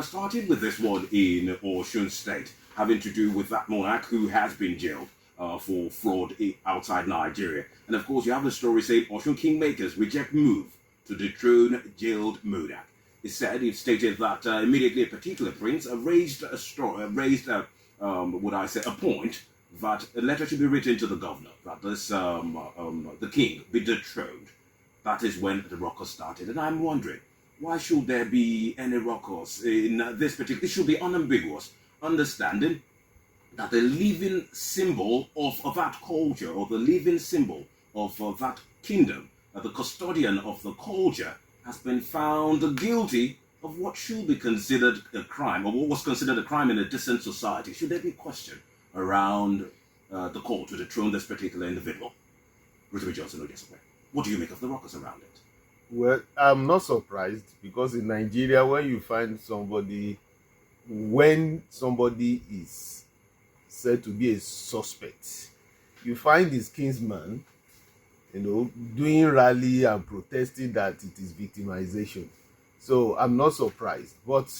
Starting with this one in Osun State, having to do with that monarch who has been jailed for fraud outside Nigeria. And of course, you have the story saying Osun Kingmakers reject move to dethrone jailed monarch. It stated that immediately a particular prince raised a story, would I say, a point that a letter should be written to the governor that the king be dethroned. That is when the ruckus started, and I'm wondering, why should there be any ruckus in this particular? It should be unambiguous, understanding that the living symbol of that culture, or the living symbol of that kingdom, the custodian of the culture, has been found guilty of what should be considered a crime, or what was considered a crime in a decent society. Should there be a question around the call to dethrone this particular individual? Ruth Johnson Ojesope, what do you make of the ruckus around it? Well, I'm not surprised because in Nigeria, when somebody is said to be a suspect, you find his kinsman, doing rally and protesting that it is victimization. So I'm not surprised. But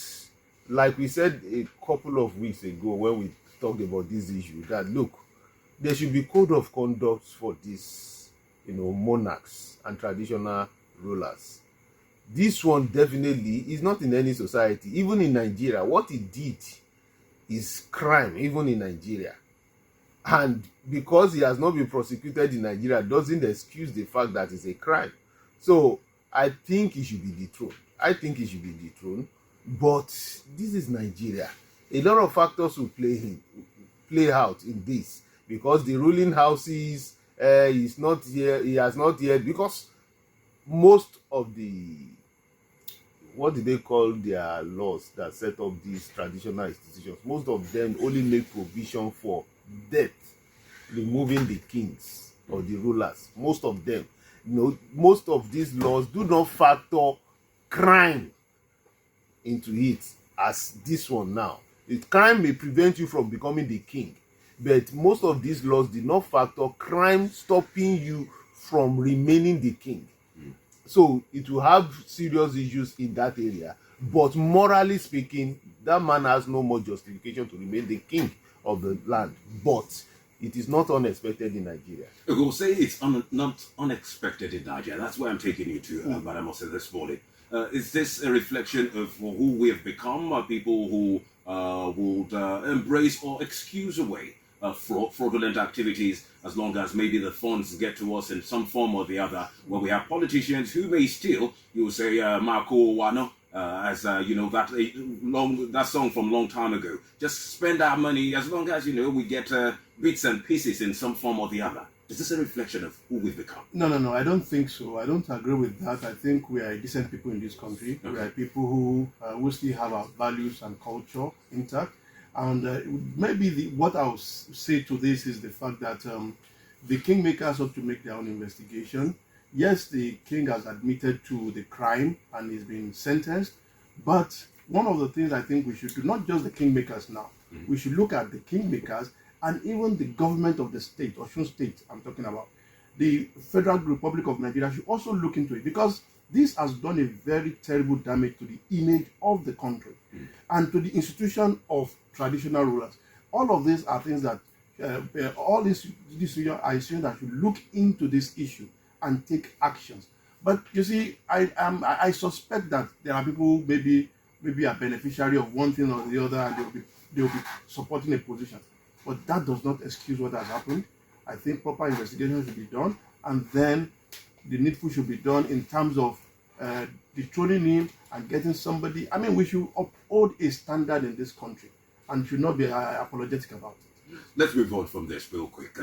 like we said a couple of weeks ago when we talked about this issue, that look, there should be code of conduct for this, monarchs and traditional rulers. This one definitely is not in any society. Even in Nigeria, what he did is crime, even in Nigeria. And because he has not been prosecuted in Nigeria doesn't excuse the fact that it's a crime. So I think he should be dethroned. But this is Nigeria. A lot of factors will play out in this, because the ruling houses is not here. He has not yet, because most of the, what do they call their laws that set up these traditional institutions, most of them only make provision for death, removing the kings or the rulers. Most of them, most of these laws do not factor crime into it, as this one now. The crime may prevent you from becoming the king, but most of these laws did not factor crime stopping you from remaining the king. So it will have serious issues in that area. But morally speaking, that man has no more justification to remain the king of the land. But it is not unexpected in Nigeria. We'll say it's not unexpected in Nigeria. That's where I'm taking you to, Madam Ose, this morning. Is this a reflection of who we have become? People who would embrace or excuse away fraudulent activities, as long as maybe the funds get to us in some form or the other, where we have politicians who may still, you will say, Marco Wano, that song from long time ago. Just spend our money as long as, we get bits and pieces in some form or the other. Is this a reflection of who we've become? No, I don't think so. I don't agree with that. I think we are decent people in this country. Okay. We are people who still have our values and culture intact. And maybe what I'll say to this is the fact that the kingmakers ought to make their own investigation. Yes, the king has admitted to the crime and is being sentenced. But one of the things I think we should do, not just the kingmakers now, we should look at the kingmakers and even the government of the state, Osun State I'm talking about. The Federal Republic of Nigeria should also look into it, because this has done a very terrible damage to the image of the country and to the institution of traditional rulers. All of these are things that all these are issues that should look into this issue and take actions. But you see, I suspect that there are people who maybe are beneficiary of one thing or the other, and they'll be supporting a position. But that does not excuse what has happened. I think proper investigation should be done, and then the needful should be done in terms of dethroning him and getting somebody. I mean, we should uphold a standard in this country and should not be apologetic about it. Let's move on from this real quick.